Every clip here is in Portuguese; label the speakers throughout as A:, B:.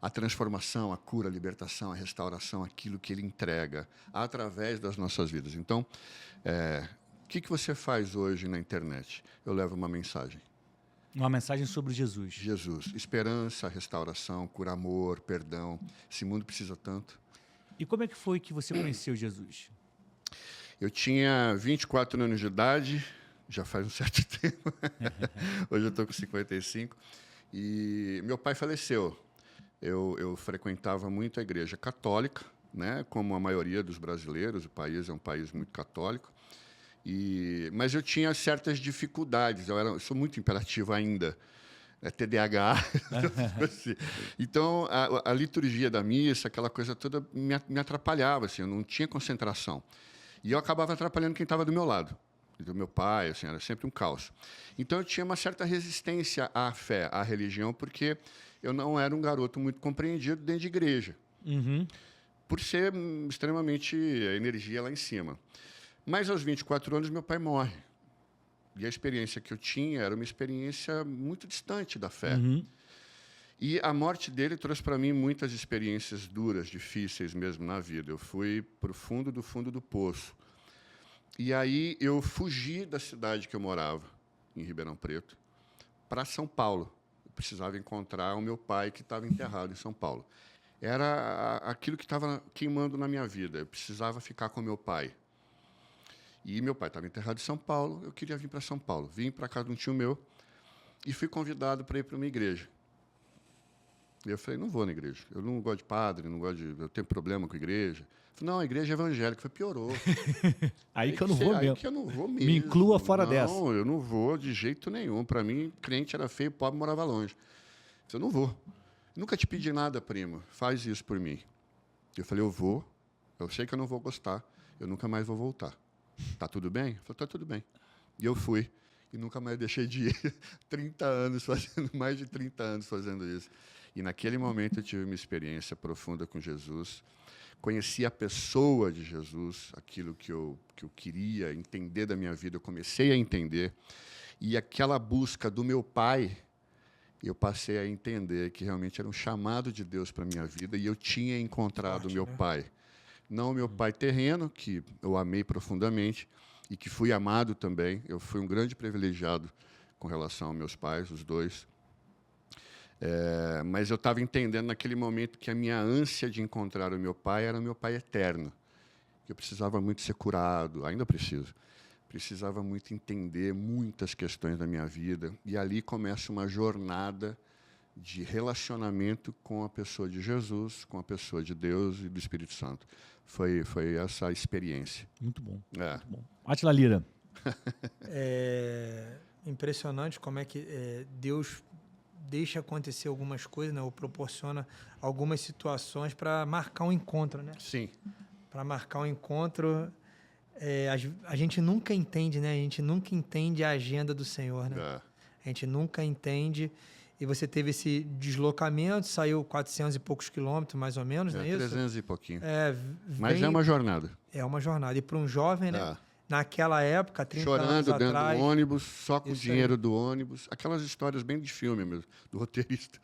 A: a transformação, a cura, a libertação, a restauração, aquilo que Ele entrega através das nossas vidas. Então, o que você faz hoje na internet? Eu levo uma mensagem.
B: Uma mensagem sobre Jesus.
A: Jesus, esperança, restauração, cura, amor, perdão. Esse mundo precisa tanto.
B: E como é que foi que você conheceu Jesus?
A: Eu tinha 24 anos de idade, já faz um certo tempo. Hoje eu estou com 55. E meu pai faleceu. Eu frequentava muito a igreja católica, né? Como a maioria dos brasileiros, o país é um país muito católico. Mas eu tinha certas dificuldades, eu sou muito imperativo ainda, TDAH. Então, a liturgia da missa, aquela coisa toda, me atrapalhava, assim, eu não tinha concentração. E eu acabava atrapalhando quem estava do meu lado. Do meu pai, assim, era sempre um caos. Então, eu tinha uma certa resistência à fé, à religião, porque eu não era um garoto muito compreendido dentro de igreja.
B: Uhum.
A: Por ser extremamente a energia lá em cima. Mas aos 24 anos, meu pai morre. E a experiência que eu tinha era uma experiência muito distante da fé.
B: Uhum.
A: E a morte dele trouxe para mim muitas experiências duras, difíceis mesmo na vida. Eu fui para o fundo do poço. E aí eu fugi da cidade que eu morava, em Ribeirão Preto, para São Paulo. Eu precisava encontrar o meu pai que estava enterrado em São Paulo. Era aquilo que estava queimando na minha vida. Eu precisava ficar com meu pai. E meu pai estava enterrado em São Paulo, eu queria vir para São Paulo. Vim para casa de um tio meu e fui convidado para ir para uma igreja. E eu falei, não vou na igreja. Eu não gosto de padre, eu tenho problema com a igreja. Eu falei, não, a igreja é evangélica. Eu falei, piorou.
B: Aí que eu não vou mesmo.
A: Aí que eu não vou mesmo.
B: Me inclua fora dessa.
A: Não, eu não vou de jeito nenhum. Para mim, crente era feio, pobre morava longe. Eu falei, eu não vou. Nunca te pedi nada, primo. Faz isso por mim. Eu falei, eu vou. Eu sei que eu não vou gostar. Eu nunca mais vou voltar. Tá tudo bem? Eu falei, tá tudo bem. E eu fui. E nunca mais deixei de ir. 30 anos fazendo, mais de 30 anos fazendo isso. E naquele momento eu tive uma experiência profunda com Jesus. Conheci a pessoa de Jesus, aquilo que eu queria entender da minha vida, eu comecei a entender. E aquela busca do meu pai, eu passei a entender que realmente era um chamado de Deus para a minha vida e eu tinha encontrado o meu pai. Não o meu pai terreno, que eu amei profundamente e que fui amado também. Eu fui um grande privilegiado com relação aos meus pais, os dois. Mas eu estava entendendo naquele momento que a minha ânsia de encontrar o meu pai era o meu pai eterno. Que eu precisava muito ser curado, ainda preciso. Precisava muito entender muitas questões da minha vida. E ali começa uma jornada de relacionamento com a pessoa de Jesus, com a pessoa de Deus e do Espírito Santo. Foi essa experiência.
B: Muito bom. Muito bom. Átila Lira.
C: É impressionante como é que Deus deixa acontecer algumas coisas, né, ou proporciona algumas situações para marcar um encontro, né?
A: Sim.
C: Para marcar um encontro, a gente nunca entende, né? A gente nunca entende a agenda do Senhor, né? A gente nunca entende. E você teve esse deslocamento, saiu 400 e poucos quilômetros, mais ou menos, não é isso?
A: 300 e pouquinho.
C: Mas
A: é uma jornada.
C: É uma jornada. E para um jovem, né? Naquela época, 30 anos
A: chorando dentro
C: atrás,
A: do ônibus, só com o dinheiro do ônibus. Aquelas histórias bem de filme mesmo, do roteirista.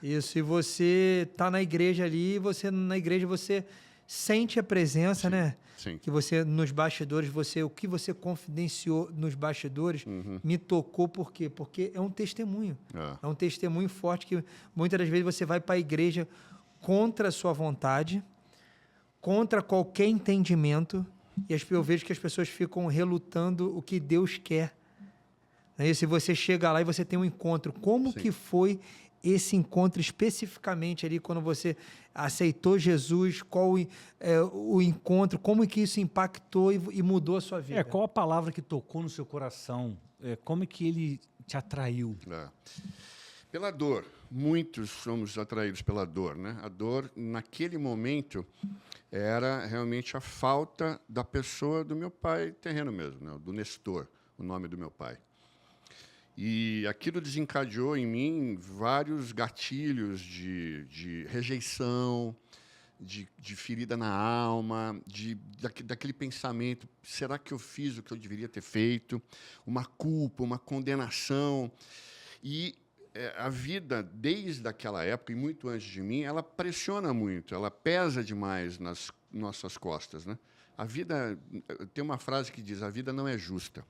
C: Isso, e você tá na igreja ali, na igreja você sente a presença, né?
A: Sim.
C: Que você, nos bastidores, o que você confidenciou nos bastidores, me tocou, por quê? Porque é um testemunho. É um testemunho forte que muitas das vezes você vai para a igreja contra a sua vontade, contra qualquer entendimento, e eu vejo que as pessoas ficam relutando o que Deus quer. E se você chega lá e você tem um encontro, como que foi esse encontro especificamente ali, quando você aceitou Jesus, qual o encontro, como que isso impactou e mudou a sua vida?
B: Qual a palavra que tocou no seu coração? Como que ele te atraiu?
A: Pela dor. Muitos somos atraídos pela dor, né? A dor, naquele momento, era realmente a falta da pessoa do meu pai terreno mesmo, né? Do Nestor, o nome do meu pai. E aquilo desencadeou em mim vários gatilhos de rejeição, de ferida na alma, daquele pensamento, será que eu fiz o que eu deveria ter feito? Uma culpa, uma condenação. E a vida, desde aquela época, e muito antes de mim, ela pressiona muito, ela pesa demais nas nossas costas, né? A vida, tem uma frase que diz, a vida não é justa.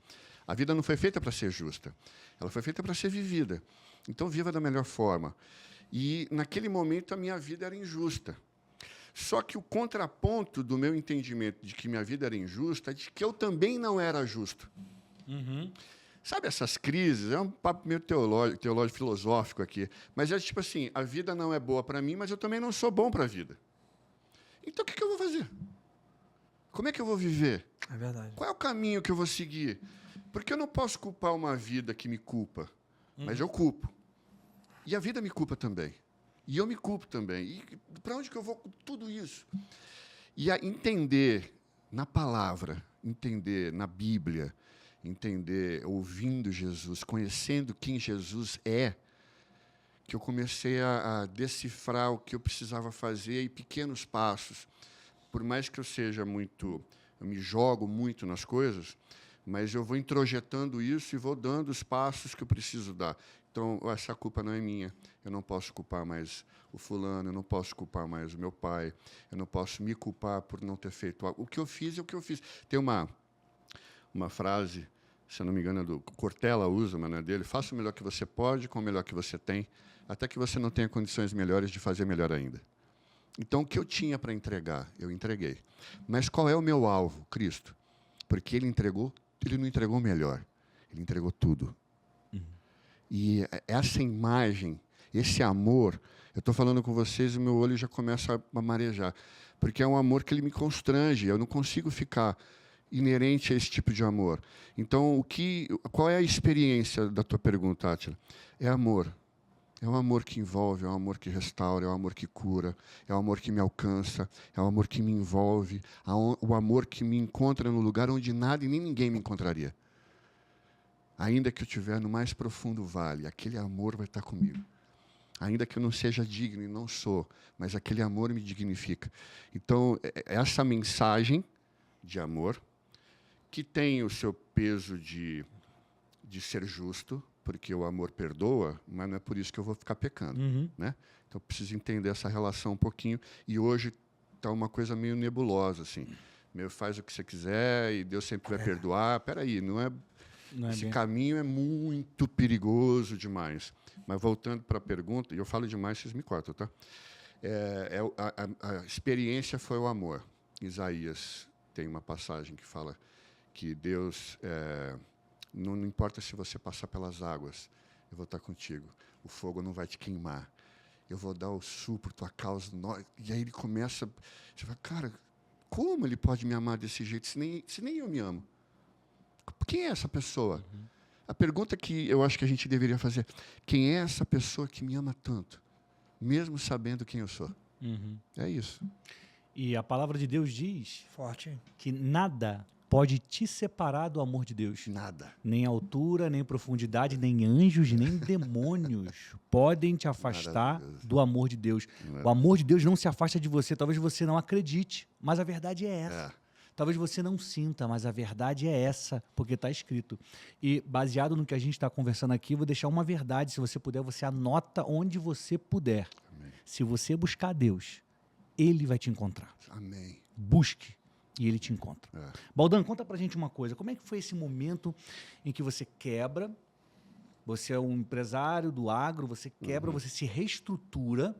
A: A vida não foi feita para ser justa, ela foi feita para ser vivida. Então, viva da melhor forma. E, naquele momento, a minha vida era injusta. Só que o contraponto do meu entendimento de que minha vida era injusta é de que eu também não era justo.
B: Uhum.
A: Sabe essas crises? É um papo meio teológico, filosófico aqui. Mas é tipo assim, a vida não é boa para mim, mas eu também não sou bom para a vida. Então, o que eu vou fazer? Como é que eu vou viver?
C: É verdade.
A: Qual é o caminho que eu vou seguir? Porque eu não posso culpar uma vida que me culpa, mas eu culpo. E a vida me culpa também. E eu me culpo também. E para onde que eu vou com tudo isso? E entender na palavra, entender na Bíblia, entender ouvindo Jesus, conhecendo quem Jesus é, que eu comecei a decifrar o que eu precisava fazer em pequenos passos. Por mais que eu me jogo muito nas coisas, mas eu vou introjetando isso e vou dando os passos que eu preciso dar. Então, essa culpa não é minha. Eu não posso culpar mais o fulano, eu não posso culpar mais o meu pai, eu não posso me culpar por não ter feito algo. O que eu fiz é o que eu fiz. Tem uma frase, se eu não me engano, do Cortella usa, mas não é dele, faça o melhor que você pode com o melhor que você tem, até que você não tenha condições melhores de fazer melhor ainda. Então, o que eu tinha para entregar, eu entreguei. Mas qual é o meu alvo? Cristo. Porque ele não entregou melhor, ele entregou tudo. E essa imagem, esse amor, eu estou falando com vocês e meu olho já começa a marejar, porque é um amor que ele me constrange, eu não consigo ficar inerente a esse tipo de amor. Então, qual é a experiência da tua pergunta, Átila? É amor. É um amor que envolve, é um amor que restaura, é um amor que cura, é um amor que me alcança, é um amor que me envolve, o amor que me encontra no lugar onde nada e nem ninguém me encontraria. Ainda que eu estiver no mais profundo vale, aquele amor vai estar comigo. Ainda que eu não seja digno e não sou, mas aquele amor me dignifica. Então, essa mensagem de amor, que tem o seu peso de ser justo, porque o amor perdoa, mas não é por isso que eu vou ficar pecando. Né? Então, eu preciso entender essa relação um pouquinho. E hoje está uma coisa meio nebulosa, assim. Meio faz o que você quiser e Deus sempre vai perdoar. Espera aí, esse caminho é muito perigoso demais. Mas voltando para a pergunta, e eu falo demais, vocês me cortam, tá? A experiência foi o amor. Isaías tem uma passagem que fala que Deus... não importa se você passar pelas águas, eu vou estar contigo. O fogo não vai te queimar. Eu vou dar o sul por tua causa. E aí ele começa... Você fala, cara, como ele pode me amar desse jeito se nem eu me amo? Quem é essa pessoa? A pergunta que eu acho que a gente deveria fazer, quem é essa pessoa que me ama tanto, mesmo sabendo quem eu sou? É isso.
B: E a palavra de Deus diz
C: Forte.
B: que nada pode te separar do amor de Deus.
A: Nada.
B: Nem altura, nem profundidade, nem anjos, nem demônios podem te afastar do amor de Deus. O amor de Deus não se afasta de você. Talvez você não acredite, mas a verdade é essa. Talvez você não sinta, mas a verdade é essa, porque está escrito. E baseado no que a gente está conversando aqui, eu vou deixar uma verdade. Se você puder, você anota onde você puder. Amém. Se você buscar Deus, Ele vai te encontrar.
A: Amém.
B: Busque e Ele te encontra. Baldan, conta pra gente uma coisa. Como é que foi esse momento em que você quebra, você é um empresário do agro, você quebra, você se reestrutura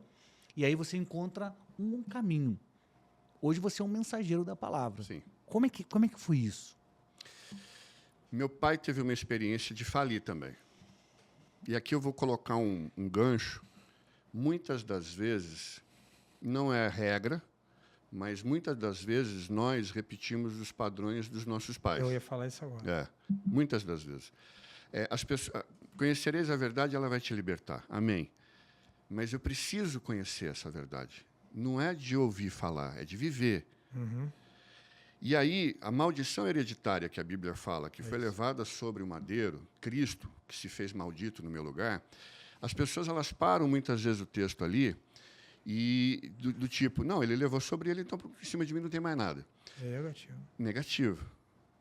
B: e aí você encontra um caminho. Hoje você é um mensageiro da palavra.
A: Sim.
B: Como é que foi isso?
A: Meu pai teve uma experiência de falir também. E aqui eu vou colocar um gancho. Muitas das vezes, não é regra, mas muitas das vezes nós repetimos os padrões dos nossos pais.
C: Eu ia falar isso agora.
A: Muitas das vezes. Conhecereis a verdade, ela vai te libertar. Amém. Mas eu preciso conhecer essa verdade. Não é de ouvir falar, é de viver. E aí, a maldição hereditária que a Bíblia fala, que foi levada sobre o madeiro, Cristo, que se fez maldito no meu lugar, as pessoas elas param muitas vezes o texto ali e do tipo, não, ele levou sobre ele, então por cima de mim não tem mais nada. Negativo.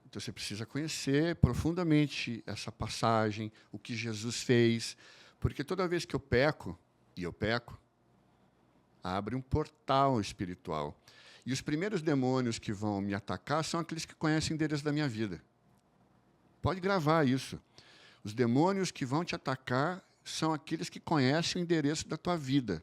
A: Então você precisa conhecer profundamente essa passagem, o que Jesus fez, Porque toda vez que eu peco, e eu peco, abre um portal espiritual. E os primeiros demônios que vão me atacar são aqueles que conhecem o endereço da minha vida. Pode gravar isso. Os demônios que vão te atacar são aqueles que conhecem o endereço da tua vida.